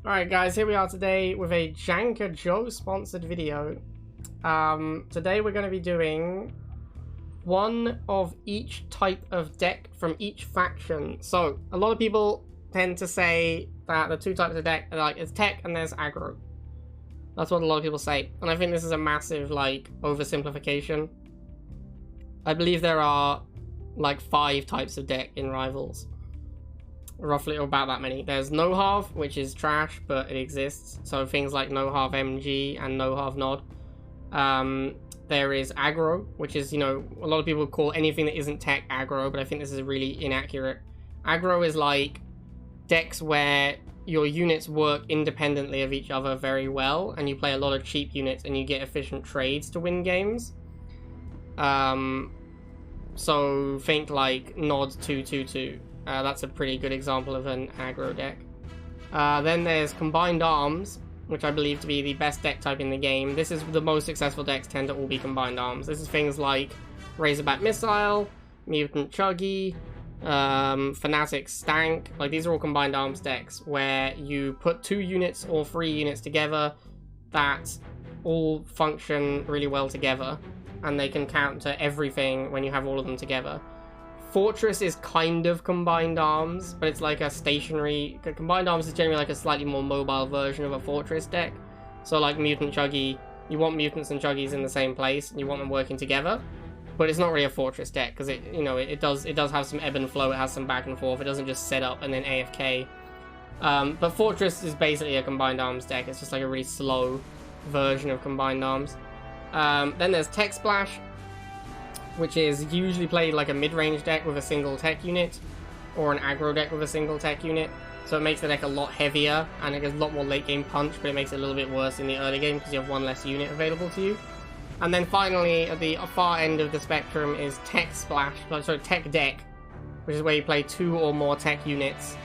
Alright guys, here we are today with a Janker Joe sponsored video. Today we're going to be doing one of each type of deck from each faction. So, a lot of people tend to say that the two types of deck are like, it's tech and there's aggro. That's what a lot of people say. And I think this is a massive, like, oversimplification. I believe there are, like, 5 types of deck in Rivals. Roughly about that many. There's no half, which is trash, but it exists. So things like no half MG and no half Nod. There is aggro, which is, you know, a lot of people call anything that isn't tech aggro, but I think this is really inaccurate. Aggro is like decks where your units work independently of each other very well, and you play a lot of cheap units and you get efficient trades to win games. So think like Nod 222. That's a pretty good example of an aggro deck. Then there's Combined Arms, which I believe to be the best deck type in the game. This is the most successful decks tend to all be Combined Arms. This is things like Razorback Missile, Mutant Chuggy, Fanatic Stank. Like, these are all Combined Arms decks where you put 2 units or 3 units together that all function really well together, and they can counter everything when you have all of them together. Fortress is kind of Combined Arms, but it's like a stationary... Combined Arms is generally like a slightly more mobile version of a Fortress deck. So like Mutant Chuggy, you want Mutants and Chuggies in the same place, and you want them working together. But it's not really a Fortress deck, because it, you know, it does have some ebb and flow, it has some back and forth, it doesn't just set up and then AFK. But Fortress is basically a Combined Arms deck, it's just like a really slow version of Combined Arms. Then there's Tech Splash, which is usually played like a mid-range deck with a single tech unit, or an aggro deck with a single tech unit. So it makes the deck a lot heavier, and it gets a lot more late-game punch, but it makes it a little bit worse in the early game because you have 1 less unit available to you. And then finally, at the far end of the spectrum is Tech Splash, sorry, Tech Deck, which is where you play 2 or more tech units.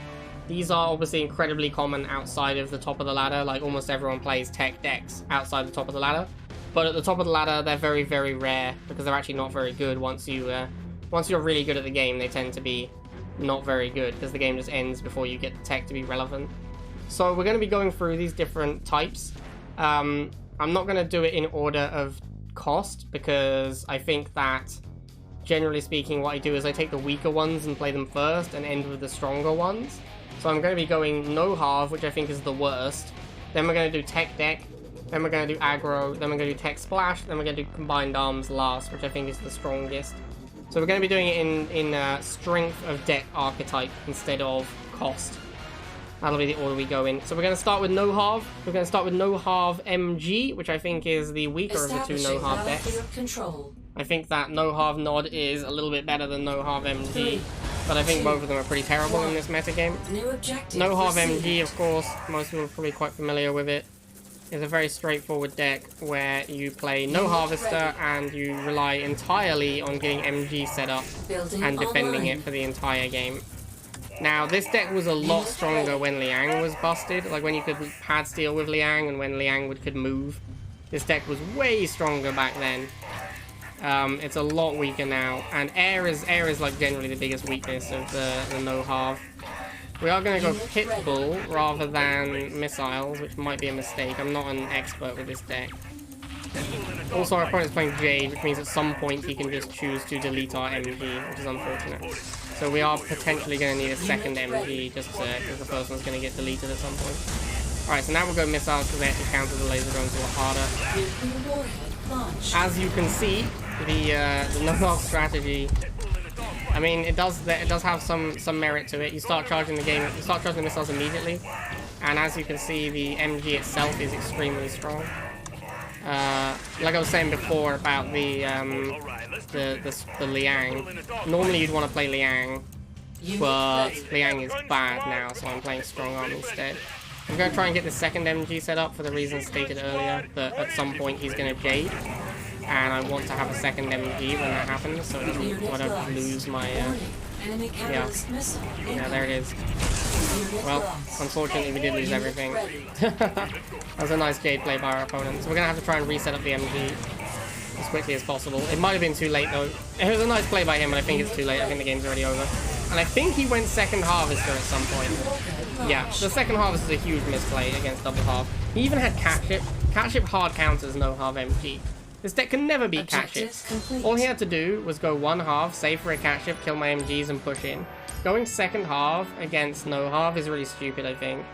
These are obviously incredibly common outside of the top of the ladder, like almost everyone plays tech decks outside the top of the ladder. But at the top of the ladder, they're very, very rare, because they're actually not very good. Once you're really good at the game, they tend to be not very good, because the game just ends before you get the tech to be relevant. So we're going to be going through these different types. I'm not going to do it in order of cost, because I think that, generally speaking, what I do is I take the weaker ones and play them first, and end with the stronger ones. So I'm going to be going no halve, which I think is the worst. Then we're going to do tech deck. Then we're going to do aggro, then we're going to do tech splash, then we're going to do combined arms last, which I think is the strongest. So we're going to be doing it in strength of deck archetype instead of cost. That'll be the order we go in. So we're going to start with no halve. We're going to start with no halve MG, which I think is the weaker of the 2 no halve decks. I think that no halve Nod is a little bit better than no halve MG, but I think both of them are pretty terrible in this metagame. No halve MG, of course, most people are probably quite familiar with it. It's a very straightforward deck where you play no Harvester and you rely entirely on getting MG set up and defending it for the entire game. Now, this deck was a lot stronger when Liang was busted, like when you could pad steal with Liang and when Liang could move. This deck was way stronger back then. It's a lot weaker now, and air is like generally the biggest weakness of the no halve. We are going to go Pitbull rather than Missiles, which might be a mistake. I'm not an expert with this deck. Also, our opponent's playing Jade, which means at some point he can just choose to delete our MG, which is unfortunate. So we are potentially going to need a second MG, just because the first one's going to get deleted at some point. Alright, so now we'll go Missiles because they actually counter the laser guns a lot harder. As you can see, the no-half strategy, I mean, it does have some merit to it. You start charging the missiles immediately, and as you can see, the MG itself is extremely strong. Like I was saying before about the Liang. Normally you'd want to play Liang, but Liang is bad now, so I'm playing Strong Arm instead. I'm going to try and get the second MG set up for the reasons stated earlier, that at some point he's going to Jade. And I want to have a second MG when that happens, so I don't lose my, yeah, there it is. Well, unfortunately we did lose everything. That was a nice Jade play by our opponent, so we're going to have to try and reset up the MG as quickly as possible. It might have been too late though. It was a nice play by him, but I think it's too late. I think the game's already over. And I think he went second Harvester at some point. Yeah, the second harvest is a huge misplay against double half. He even had catship. Catship hard counters no half MG. This deck can never beat catship. All he had to do was go one half, save for a catship, kill my MGs, and push in. Going second half against no half is really stupid, I think,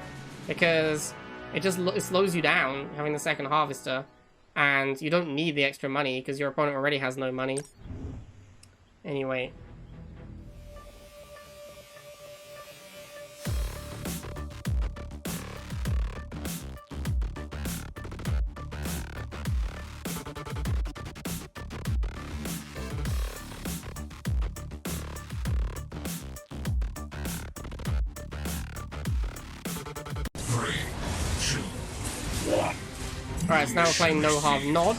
because it slows you down having the second harvester, and you don't need the extra money because your opponent already has no money. Anyway. Alright, so now we're playing no half nod.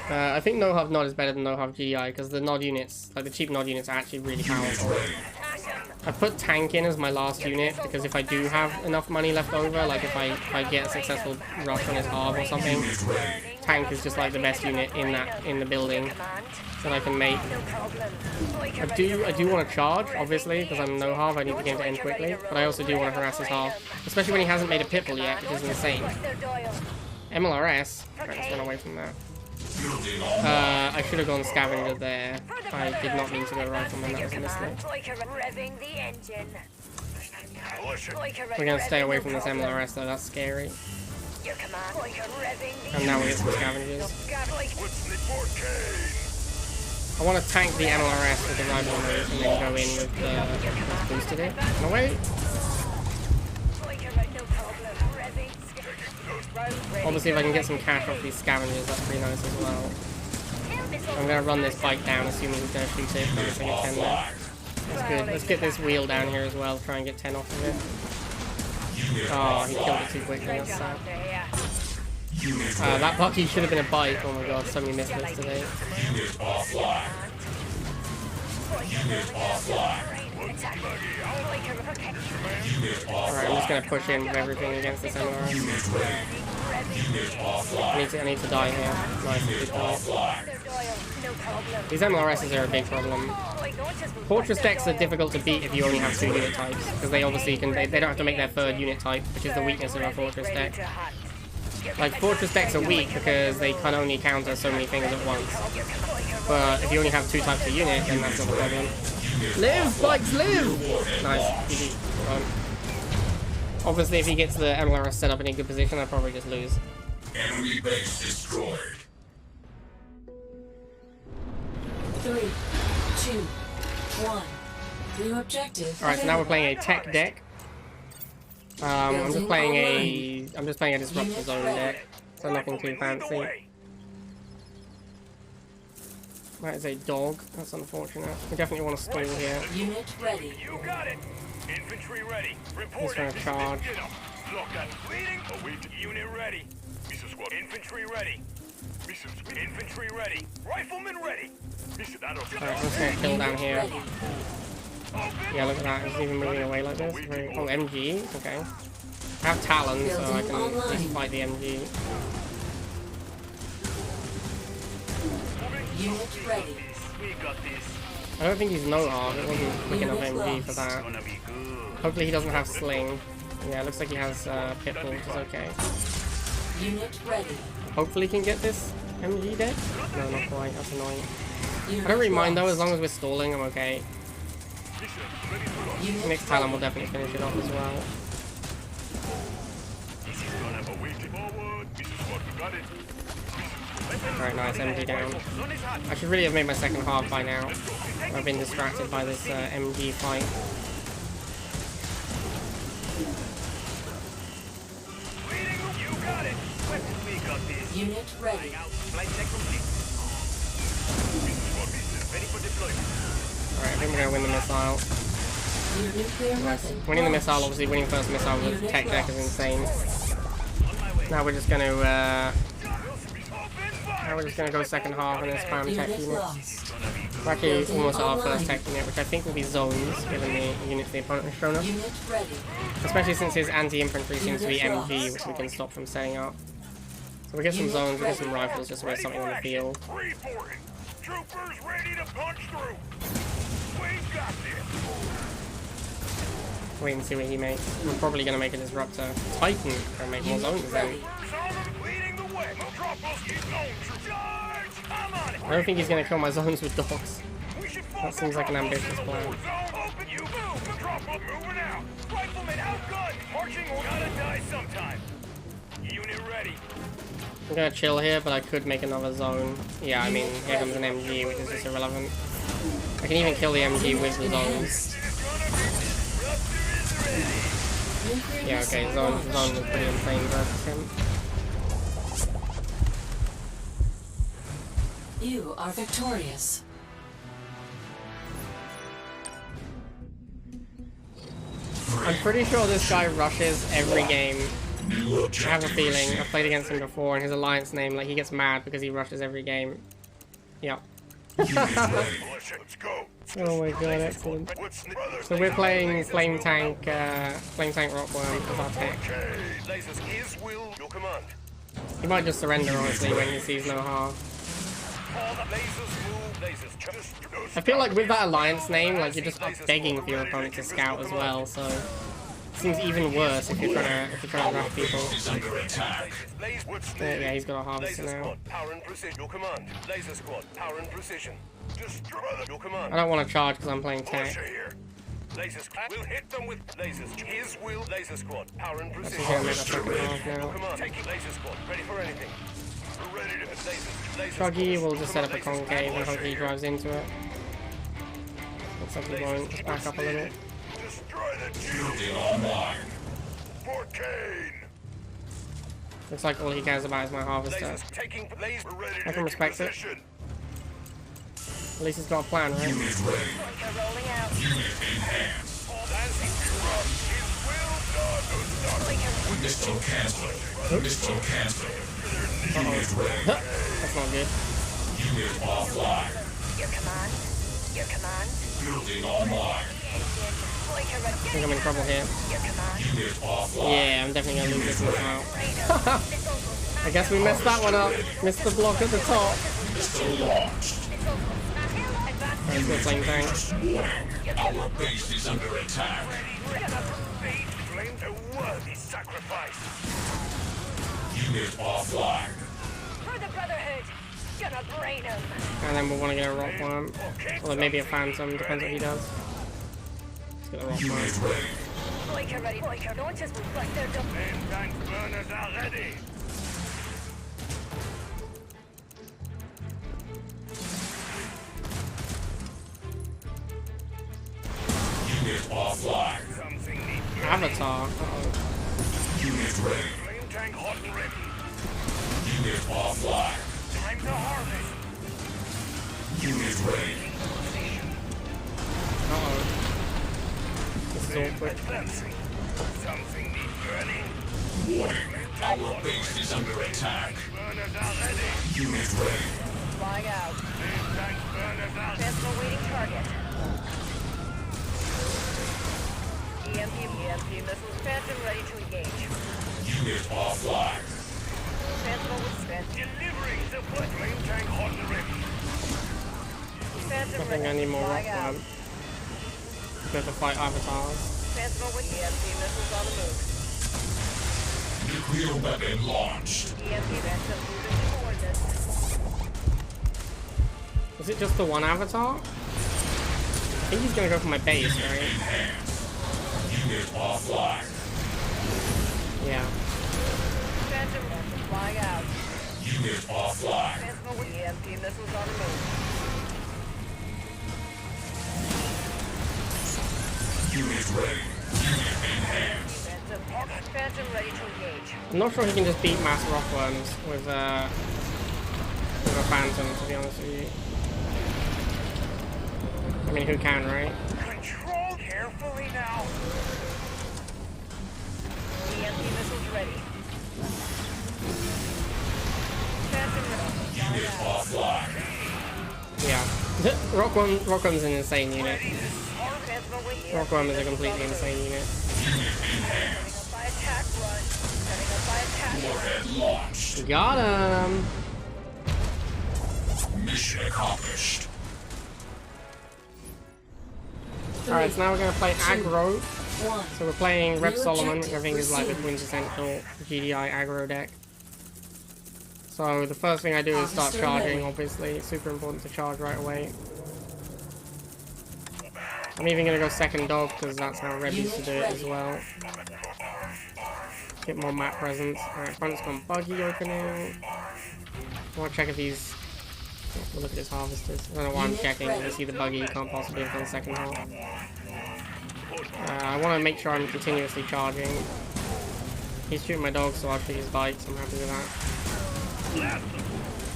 I think no half nod is better than no half GI because the nod units, like the cheap nod units, are actually really powerful. I put tank in as my last unit because if I do have enough money left over, like if I get a successful rush on his half or something, tank is just like the best unit in the building that I can make. I do want to charge, obviously, because I'm no half. I need the game to end quickly, but I also do want to harass his half, especially when he hasn't made a pitbull yet, which is insane. MLRS. Right, let's run away from that. I should have gone scavenger there. I did not mean to go rifleman, that was a mistake. We're going to stay away from this MLRS though, that's scary. And now we get some scavengers. I want to tank the MLRS with the rival move and then go in with the boosted it. No, wait! Obviously, if I can get some cash off these scavengers, that's pretty nice as well. I'm going to run this bike down, assuming he's going to shoot it. I guess I get 10 there. That's good. Let's get this wheel down here as well, try and get 10 off of it. Oh, he killed it too quickly, that's sad. That bucky should have been a bike. Oh my god, so many misses today. Alright, I'm just going to push in with everything against this MLRS. I need to die here. Nice, good die. These MLRSs are a big problem. Fortress decks are difficult to beat if you only have 2 unit types, because they obviously can, they don't have to make their 3rd unit type, which is the weakness of a Fortress deck. Like, Fortress decks are weak because they can only counter so many things at once. But if you only have 2 types of unit, then that's not a problem. Live, bikes, live! Nice, GG. Obviously, if he gets the MLRS set up in a good position, I'll probably just lose. Enemy base destroyed. 3, 2, 1. New objective. Alright, so now we're playing a tech deck. I'm just playing a disruptor zone deck, so nothing too fancy. That is a dog. That's unfortunate. We definitely want to stall here. Unit ready. You got it. Infantry ready. He's trying to charge. Unit ready. Infantry ready. Infantry ready. Rifleman ready. Alright, I'm just gonna kill down here. Yeah, look at that. He's even moving away like this. Oh, MG. Okay. I have Talon, so I can at least fight the MG. Unit ready. I don't think he's no hard. It wasn't quick enough MG for that. Hopefully he doesn't have Sling. Yeah, it looks like he has Pitbull, which is okay. Unit ready. Hopefully he can get this MG dead. No, not quite. That's annoying. I don't really mind though, as long as we're stalling, I'm okay. Next Talon will definitely finish it off as well. Alright, nice, MG down. I should really have made my second half by now. I've been distracted by this MG fight. Unit ready. Alright, I think we're gonna win the missile. Nice. Winning the missile, obviously winning first missile with tech deck is insane. Now we're just gonna go second half and then spam tech units. We're actually almost our first tech unit, which I think will be zones, given the units the opponent has shown us. Especially since his anti-infantry seems to be MG, which we can stop from setting up. So we get some zones, we get some rifles, just so we have something on the field. Troopers ready to punch through. We got this. Wait and see what he makes. We're probably gonna make a disruptor. Titan gonna make more zones then. Ready. Zone leading the way. Metropolis is zone. Charge! I'm on it. I don't think he's gonna kill my zones with dogs. We should That seems like an ambitious plan. Zone open. You move. Metropolis moving out. Rifleman outgunned. Marching or gotta die sometime. Unit ready. I'm gonna chill here, but I could make another zone. Yeah, I mean, here comes an MG, which is just irrelevant. I can even kill the MG with the zones. Yeah, okay, zone was pretty insane versus him. You are victorious. I'm pretty sure this guy rushes every game. I have a feeling. I've played against him before, and his alliance name, like, he gets mad because he rushes every game. Yep. Let's go. Oh my god, excellent. So we're playing Flame Tank Rockworm as our tech. Lasers is will your command. He might just surrender, honestly, when he sees no harm. All the lasers move. Lasers. I feel like with that alliance name, like, you're just begging for your opponent to scout as well, so it seems even worse if you're trying to rush people. Yeah, he's got a harvester now. Power and precision. Your command. Laser squad. Power and precision. Destroy your command. I don't want to charge because I'm playing tech. Here. Lasers. We'll hit them with lasers. His will. Laser squad. Power and He's precision. gonna make that second half Your now. command. Taking laser squad. Ready for anything. We're ready to hit lasers. Laser Shuggy squad. will just set up a Lasers. concave and hopefully he drives into it. Looks like he won't. Just back up a little. Destroy the Building online. for Kane. Looks like all he cares about is my harvester. Lasers taking laser. We're ready to I can respect it. position. At least he's got a plan, right? Unit ready. Unit enhanced. Missile cancelled. Missile cancelled. Unit ready. That's not good. Unit offline. Your command. Your command. Building online. I think I'm in trouble here. Your command. Unit offline. Yeah, I'm definitely gonna lose this one out. I guess we messed that one up. Missed the block at the top. Missile launched. Let's go Flame Tank. Our base is under attack. Claim a worthy sacrifice. Unit offline. For the Brotherhood. Gonna brain him. And then we'll want to get a rock worm. Or maybe a phantom, depends what he does. Let's get a rock worm. Unit ready. Boyka ready. Boyka. Don't just reflect their Main tank burners are ready. Unit offline. Something needs Avatar. Uh-oh. Unit ready. flame tank hot and ready. Unit offline. Time to harvest. Unit ready. Uh-oh. This is awkward. Advancing. Something needs burning. Warning. Our base is under attack. Burners are ready. Unit ready. flying out. Main tank burners are Transfer waiting target. EMP missiles. Phantom ready to engage. Unit offline. Phantom with spent. delivering the foot. Flame tank hot and ready. Phantom I think I need more rock flying out. worm. We have to fight avatars. Phantom with EMP missiles on the move. Nuclear weapon launched. EMP Phantom moving to coordinates. Is it just the one avatar? I think he's gonna go for my base, right? Enhanced. Unit offline. Yeah. Phantom flying out. Unit offline. Phantom with EMP missiles on the move. Unit ready. Unit enhanced. Phantom ready to engage. I'm not sure he can just beat mass rockworms with a phantom, to be honest with you. I mean, who can, right? Control carefully now. EMP missiles ready. Phantom ready. Unit offline. Yeah. Rockworm's an insane unit. Phantom with EMP Rockworm is a missiles completely on the move. insane unit. Unit enhanced. Setting up by attack run. Setting up by attack run. Warhead launched. Got him! Mission accomplished. Alright, so now we're gonna play Aggro. 1. So we're playing Rep New Solomon, which I objective think is like the received. quintessential GDI aggro deck. So the first thing I do is start Harvester charging, ready. obviously. It's super important to charge right away. I'm even going to go second dog because that's how Red used to do it as well. Get more map presence. Alright, front's gone buggy opening. I want to check if he's... We'll look at his harvesters. I don't know why I'm checking. You see the buggy, you can't possibly have done second half. I want to make sure I'm continuously charging. He's shooting my dog, so I'll shoot his bikes. I'm happy with that.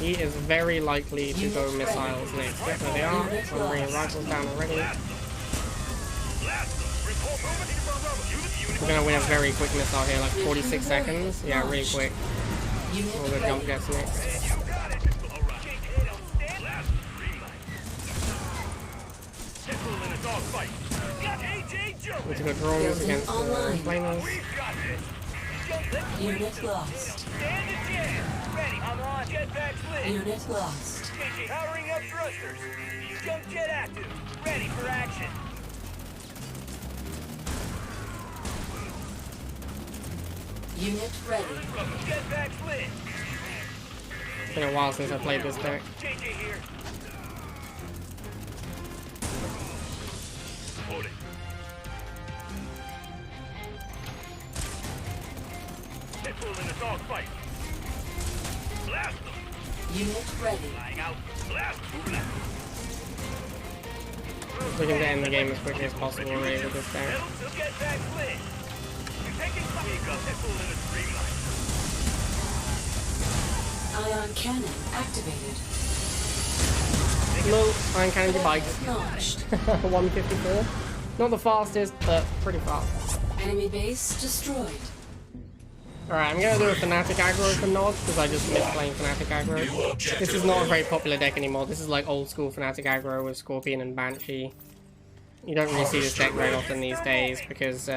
He is very likely to go missiles next. Yep, there they are. So I'm bringing rifles down already. We're going to win a very quick missile here, like 46 seconds. Yeah, really quick. All the jump jets next. Need to go drones against the flamers. Unit lost. Unit lost. Powering up thrusters. Jump jet active. Ready for action. Unit ready. Jetpack's lit. It's been a while since I played this deck. JJ here. Hold it. Pitbull in a dogfight. Blast them. Unit ready. Flying out. Blast. Moving out. We can end the game as quickly as possible really with this deck. Jetpack's lit. You're taking fire. We got Pitbull in a streamline. Ion cannon activated. Low iron cannon bikes. Launched. 154. Not the fastest, but pretty fast. Enemy base destroyed. Alright, I'm gonna do a Fnatic aggro for Nod, because I just miss playing Fnatic aggro. This is not a very popular deck anymore. This is like old school Fnatic aggro with Scorpion and Banshee. You don't really see this deck very often these days, because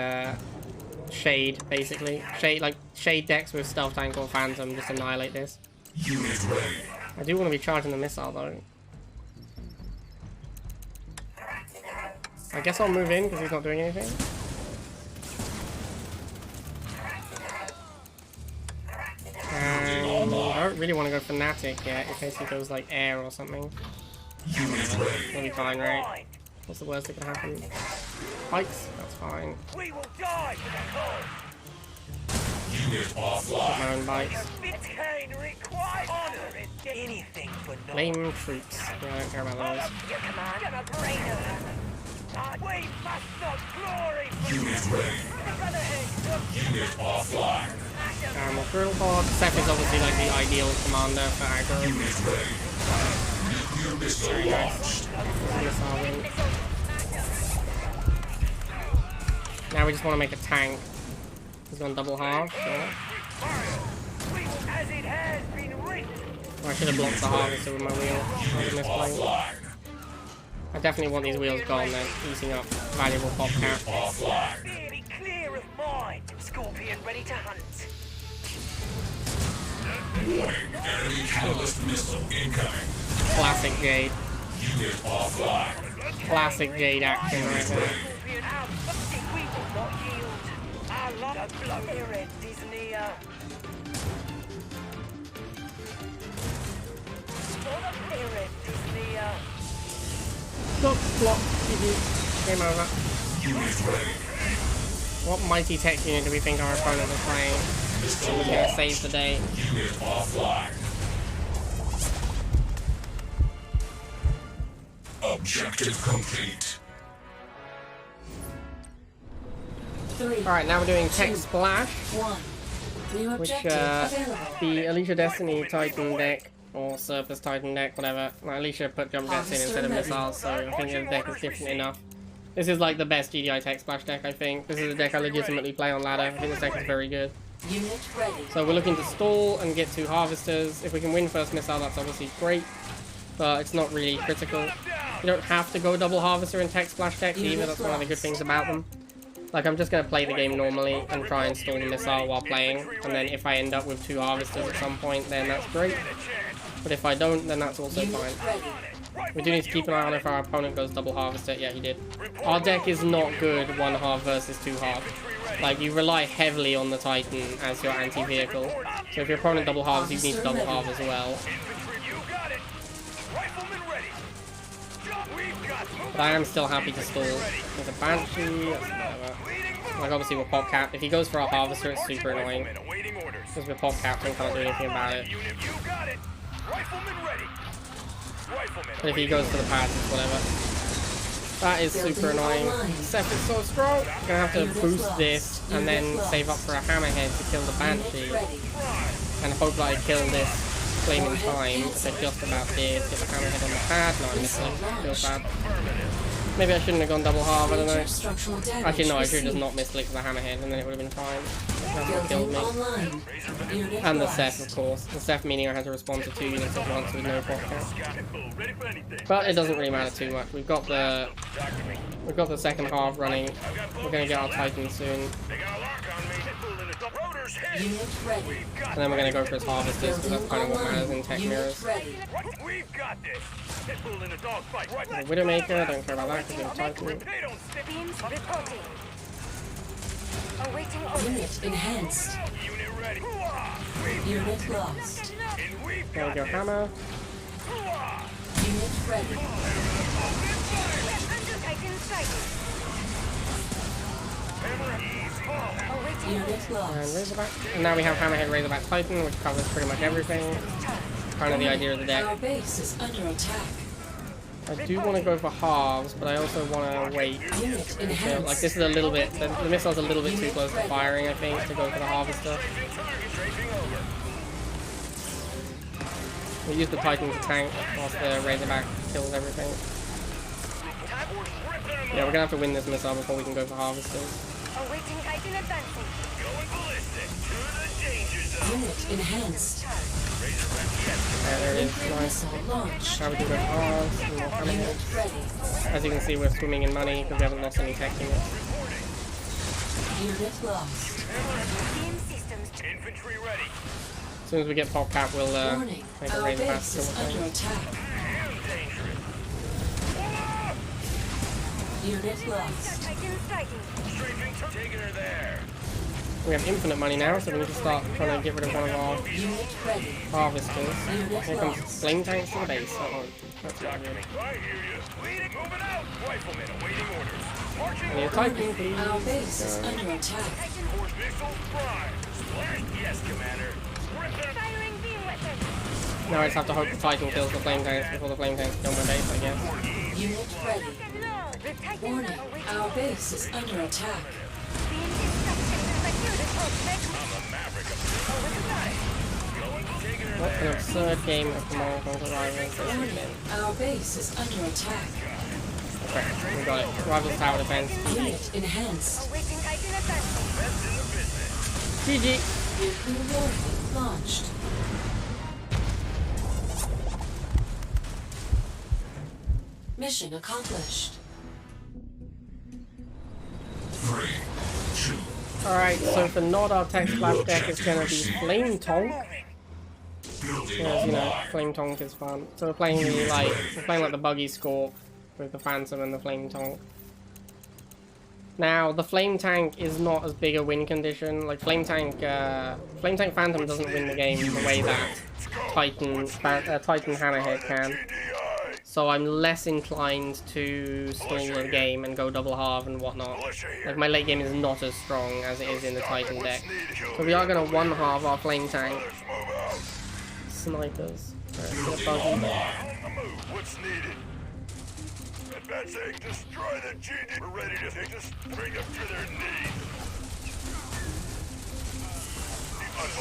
Shade, basically. Shade decks with Stealth Tank or Phantom just annihilate this. Unit ready. I do want to be charging the missile though. I guess I'll move in because he's not doing anything. And I don't really want to go Fnatic yet in case he goes like air or something. Unit ready. It'll be fine, right? What's the worst that can happen? Pikes? That's fine. We will die for the cause. Unit offline. My own bikes. Bitcoin requires honor and anything for no. Flame troops. Yeah, I don't care about those. Your command, gonna brain her. We must not glory for Unit ready. Unit offline. The drill pod. Seth is obviously like the ideal commander for aggro. Unit ready. Nuclear missile launched. Missile win. Now we just want to make a tank. He's gone double half, sure. as it has been written. Oh, I should have blocked the harvester with my wheel. I was misplaying. Offline. I definitely want these wheels gone then, eating up valuable pop cap. Offline. Nearly clear of mine. Scorpion ready to hunt. Warning. Enemy catalyst missile incoming. Classic Jade. Unit offline. Classic Jade action right there. Scorpion out. We will not yield. Our lot of blood here is near. Block, block, GG. Game over. Unit ready. What mighty tech unit do we think our opponent is playing? Missile Who's gonna launched. save the day? Unit offline. Objective complete. 3. Alright, now we're doing Tech Splash, 1. New which objective available. the Alicia Destiny Titan deck, or Surface Titan deck, whatever. Well, Alicia put jump jets in instead of missiles, so I think the deck is different enough. This is like the best GDI Tech Splash deck, I think. This is a deck I legitimately play on ladder. I think this deck is very good. Unit ready. So we're looking to stall and get 2 harvesters. If we can win first missile, that's obviously great, but it's not really critical. You don't have to go double harvester in Tech Splash decks either. That's one of the good things about them. Like, I'm just going to play the game normally and try and stall the missile while playing, and then if I end up with 2 harvesters at some point, then that's great. But if I don't, then that's also Unit fine. ready. We do need to keep an eye on if our opponent goes double harvest it. Yeah, he did. Our deck is not good 1/2 versus 2/2. Like, you rely heavily on the Titan as your anti-vehicle. So if your opponent double halves, you need to double halve as well. But I am still happy to stall. There's a Banshee, that's whatever. Like, obviously we're pop capped. If he goes for a harvester, it's super annoying. Because we're pop capped and can't do anything about it. But if he goes for the pads, it's whatever. That is super annoying. Seth is so strong. Gonna have to boost this and then save up for a hammerhead to kill the Banshee. And hope that I kill this flame in time, which I just about did. Get the hammerhead on the pad. No, I missed it. Feels bad. Maybe I shouldn't have gone double half, I don't know. Actually, no, I should have just not misclicked the hammerhead and then it would have been fine. That would have killed me. And the Seth, of course. The Seth meaning I had to respond to 2 units at once with no pop count. But it doesn't really matter too much. We've got the second half running. We're gonna get our Titan soon. And then we're gonna go for his harvesters because that's kind of what matters in tech mirrors. The Widowmaker, don't care about that because we have Titan. Unit enhanced. Unit lost. There we go, hammer. Unit ready. Unit And lost. Razorback. And now we have Hammerhead Razorback Titan, which covers pretty much everything. Kind of the idea of the deck. Our base is under attack. I do want to go for halves, but I also want to wait. Unit So, enhanced. like, this is a little bit, the missile's a little bit too close to firing, I think, to go for the harvester. We use the Titan to tank whilst the Razorback kills everything. Yeah, we're gonna have to win this missile before we can go for harvesters. Awaiting Titan advancing. Unit enhanced. Yeah, there it is. Nice. Missile launched. Now we can go for halves and more Unit hammerheads. ready. As you can see, we're swimming in money because we haven't lost any tech units. Unit lost. Beam systems. Infantry ready. As soon as we get pop cap, we'll Warning. make a Our Razorback base kill is the under thing. attack. Unit lost. Titan striking. Taking her there. We have infinite money now, so we need to start trying to get rid of one of our Unit ready. harvesters. Unit Here comes lost. flame tanks to the base. Uh-oh. That's not good. I hear you. Leading, moving out. Riflemen awaiting orders. Marching I need a orders. Titan, please. Our base is under attack. Force missiles prime. Splash. Yes, Commander. Firing beam weapon. Now I just have to hope the Titan kills the flame tanks before the flame tanks kill my base, I guess. Unit ready. No. The Titan Warning. awaiting Our base is under attack. beam destruction. Secure the prospect. What an absurd game of Command Conquer Rivals this has Warning. been. Our base is under attack. Okay, we got it. Rivals Tower Defense. Unit enhanced. Awaiting Titan advancing. GG! Nuclear warhead launched. Mission accomplished. 3, 2, Alright, so for Nod, our tech splash deck is gonna be Flame Tonk. building Because, you know, online. Flame Tonk is fun. So we're playing the Buggy Scorp with the Phantom and the Flame Tonk. Now, the Flame Tank is not as big a win condition. Like, Flame Tank Phantom doesn't win the game the way that Titan Hammerhead can. So I'm less inclined to stall the game and go double halve and whatnot. Like, my late game is not as strong as it is in the Titan deck. So we are going to one halve our Flame Tank. Snipers. Alright, get a buggy. What's needed? Advancing. Destroy the GD. We're ready to just bring them to their knees.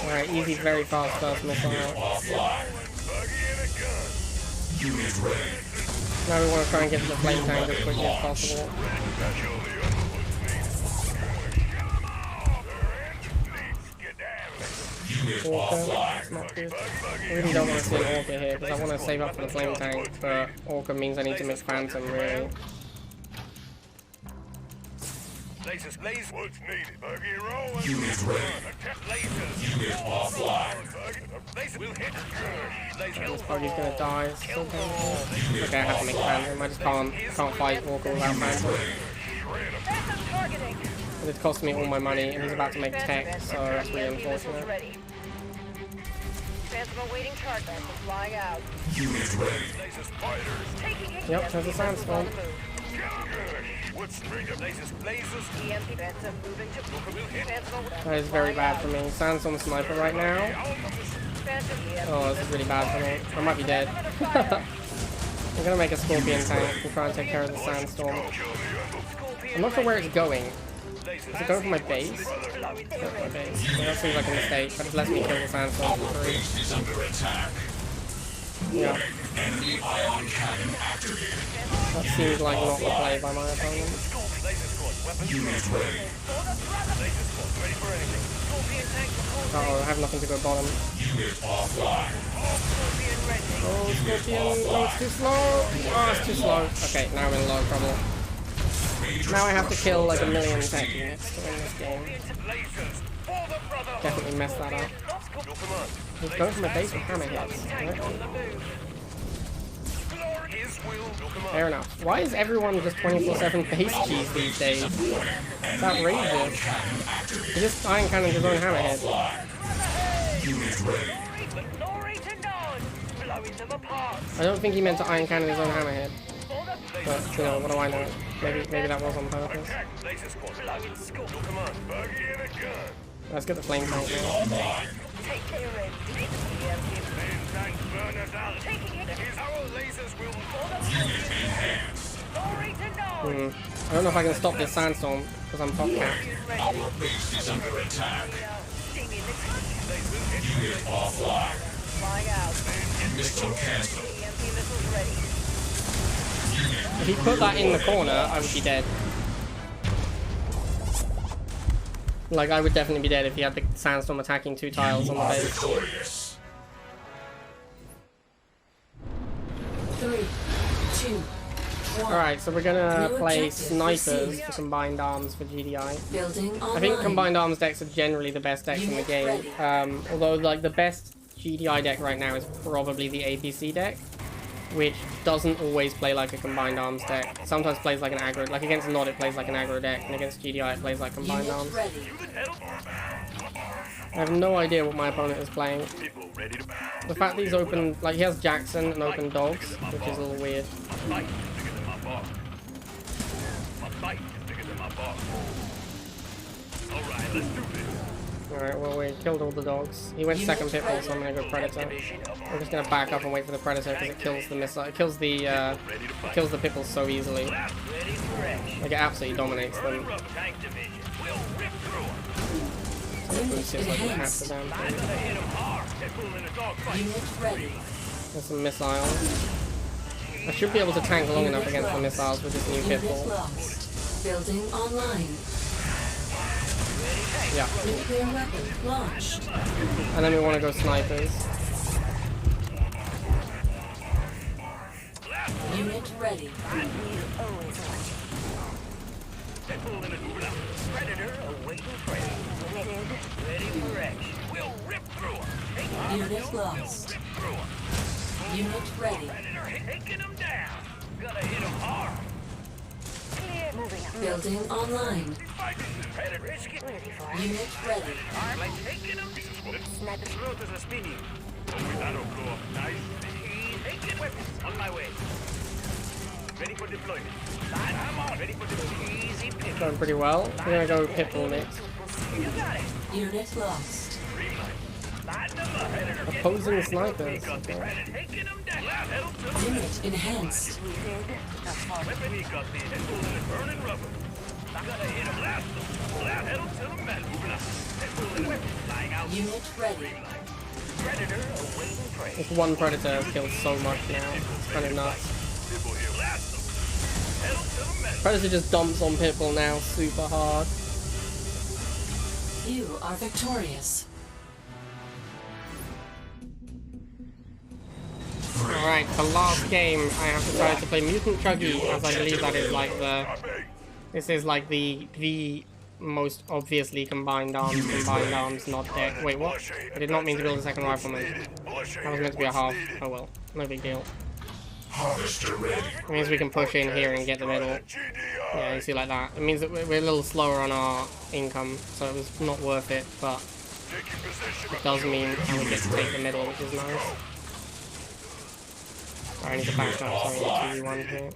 Alright, easy, very fast first missile. Offline. Buggy and a gun. Unit ready. Now we want to try and get to the Flame Tank as quickly as possible. That's the only other one's needed. Unit Orca, offline. that's not good. I really don't want to see an Orca here because I want to save up for the Flame Tank, but Orca means I need to mix Phantom, really. Lasers, lasers. What's needed? Buggy rolling. Unit ready. Attack lasers. Unit offline. Laser will hit. Laser This buggy's gonna die. It's so painful. Okay, I have to make Phantom. I just can't fight Walker without Phantom. Phantom targeting. It cost me all my money, and he's about to make tech, so that's really unfortunate. Ready. Phantom awaiting target. Flying out. Unit ready. Laser spiders. Taking it. Yep, there's a sandstorm. Let's bring up lasers. EMP Phantom moving to Phantom. That is very bad for me. Sandstorm sniper right now. Phantom EMP. Oh, this is really bad for me. I might be dead. I'm gonna make a Scorpion tank and try and take care of the sandstorm. I'm not sure where it's going. Is it going for my base? It's going for my base. Yeah, that seems like a mistake, but it lets me kill the sandstorm for free. Base is under attack. Yeah, Enemy ion cannon activated. that seems like not the play by my opponent. Unit ready. Uh-oh, I have nothing to go bottom. Unit offline. Oh, Scorpion, no, it's too slow. Oh, it's too slow. Okay, now I'm in a lot of trouble. Now I have to kill like a million tech units to win this game. Definitely messed that up. He's going for my base with hammerheads. Right? Fair enough. Why is everyone just 24/7 base cheese these days? It's outrageous. He just iron cannon his own hammerhead. Unit ready. I don't think he meant to iron cannon his own hammerhead. But, you know, what do I know? Maybe that was on purpose. Let's get the flame tank now. I don't know if I can stop this sandstorm because I'm top capped. Our base is under attack. Unit offline. Missile cancelled. If he put that in the corner, I would be dead. Like, I would definitely be dead if he had the sandstorm attacking 2 tiles on the base. Victorious. 3, 2, 1. Alright, so we're gonna New play objective snipers received. for combined arms for GDI. Building online. I think combined arms decks are generally the best decks in the game. Although, like, the best GDI deck right now is probably the APC deck, which doesn't always play like a combined arms deck. It sometimes plays like an aggro. Like against Nod, it plays like an aggro deck, and against GDI, it plays like combined Unit arms. ready. I have no idea what my opponent is playing. The fact that he's open, like he has Jackson and open dogs, which is a little weird. Alright, well we killed all the dogs. He went second Pitbull, so I'm gonna go Predator. I'm just gonna back up and wait for the Predator because it kills the missile. It kills the Pitbull so easily. Like it absolutely dominates them. It's just like half the damn thing. Unit ready. There's some missiles. I should be able to tank long enough against the missiles with this new Unit Pitbull. lost. Building online. Yeah. Nuclear weapon launched. And then we want to go snipers. Unit ready. Predator awaiting prey. Ready for action. We'll rip through them. Unit lost. Unit ready. Predator taking them down. Gotta hit them hard. Clear. Moving up. Building online. Predator risk it. Unit ready. Like taking them. Sniper. Rotors are spinning. That'll go up nice. Taking weapons on my way. Ready for deployment. I'm on. Ready for deployment. Easy pick. Going pretty well. We're gonna go Pitbull next. You got it. Unit lost. Lighten them up. Predator getting Opposing snipers. Predator Okay. taking them down. Pedal to the Unit enhanced. weapon he got the head full of burning rubber. I gotta hit him last. Last pedal to the metal. Head full of weapon flying out. Unit ready. Predator awaiting prey. This one Predator has killed so much now. It's kind of nuts. People here last. Pedal to the metal. Predator just dumps on Pitbull now super hard. You are victorious. Alright, for last game, I have decided to play Mutant Chuggy, as I believe that is like the... This is like the most obviously combined arms, not deck. Wait, what? I did not mean to build a second rifleman. That was meant to be a half. Oh well, no big deal. It means we can push in here and get the middle. Yeah, you see like that. It means that we're a little slower on our income, so it was not worth it, but it does mean that we get to take the middle, which is nice. Sorry, I need to back up so I need 2v1 here.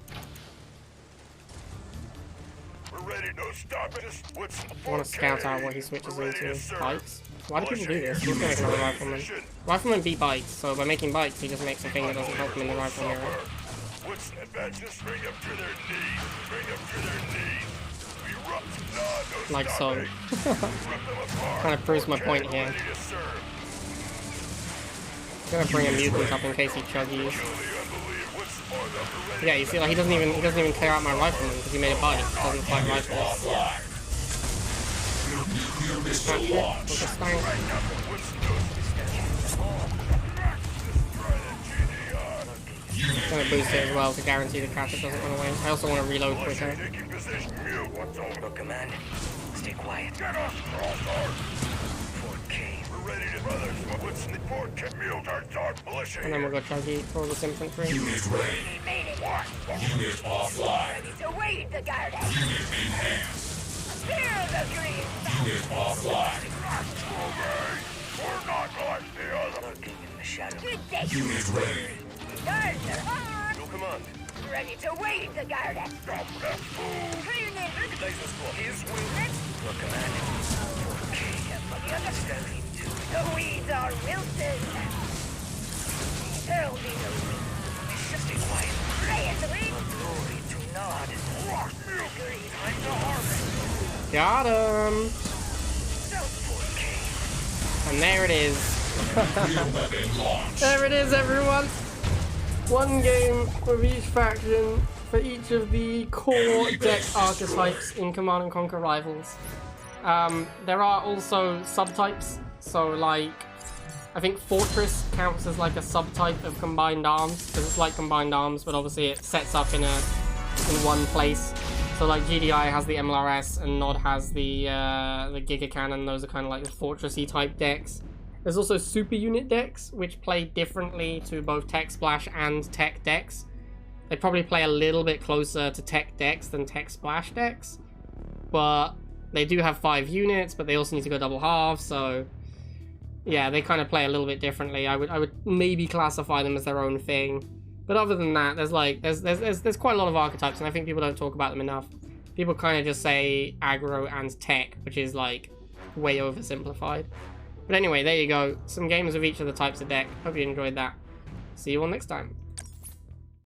I want to scout out what he switches into. Bikes? Why do people do this? He's going to make another rifleman. Rifleman beat bikes, so by making bikes, he just makes a thing that doesn't help him in the rifle mirror. Like so. Kind of proves my point here. I'm gonna bring a mutant up in case he chuggies. Yeah, you see, like he doesn't even clear out my rifleman because he made a bike. Doesn't fight rifles. I'm gonna boost it as well to guarantee the catcher doesn't run away. I also want to reload quicker. Look, command. Stay quiet. 4K. We're ready to brothers. What's the 4K militia? And then we'll go chuggy for all this infantry. Unit ready. We made it. Unit offline. To wait the guard. Unit enhanced. Fear the green. Unit offline. We're not like the other. Lurking in the shadow. Good day. Unit ready. Guards are on. No command. Ready to wait the guard. Stop that fool. Clear name. His will. Look, command. 4K. Steady. The weeds are wilted. Tell me the weeds. Stay quiet. Pray it to me. Glory to nod. Agreed. I'm the harvest. Got him! So 4K. And there it is. Real weapon launch. There it is, everyone. One game with each faction for each of the core deck archetypes in Command and Conquer Rivals. There are also subtypes, so like I think Fortress counts as like a subtype of Combined Arms because it's like Combined Arms, but obviously it sets up in one place. So like GDI has the MLRS and Nod has the Giga Cannon. Those are kind of like the Fortressy type decks. There's also super unit decks, which play differently to both Tech Splash and Tech decks. They probably play a little bit closer to Tech decks than Tech Splash decks, but they do have 5 units, but they also need to go double half, so yeah, they kind of play a little bit differently. I would maybe classify them as their own thing, but other than that, there's quite a lot of archetypes, and I think people don't talk about them enough. People kind of just say aggro and tech, which is like way oversimplified. But anyway, there you go. Some games of each of the types of deck. Hope you enjoyed that. See you all next time.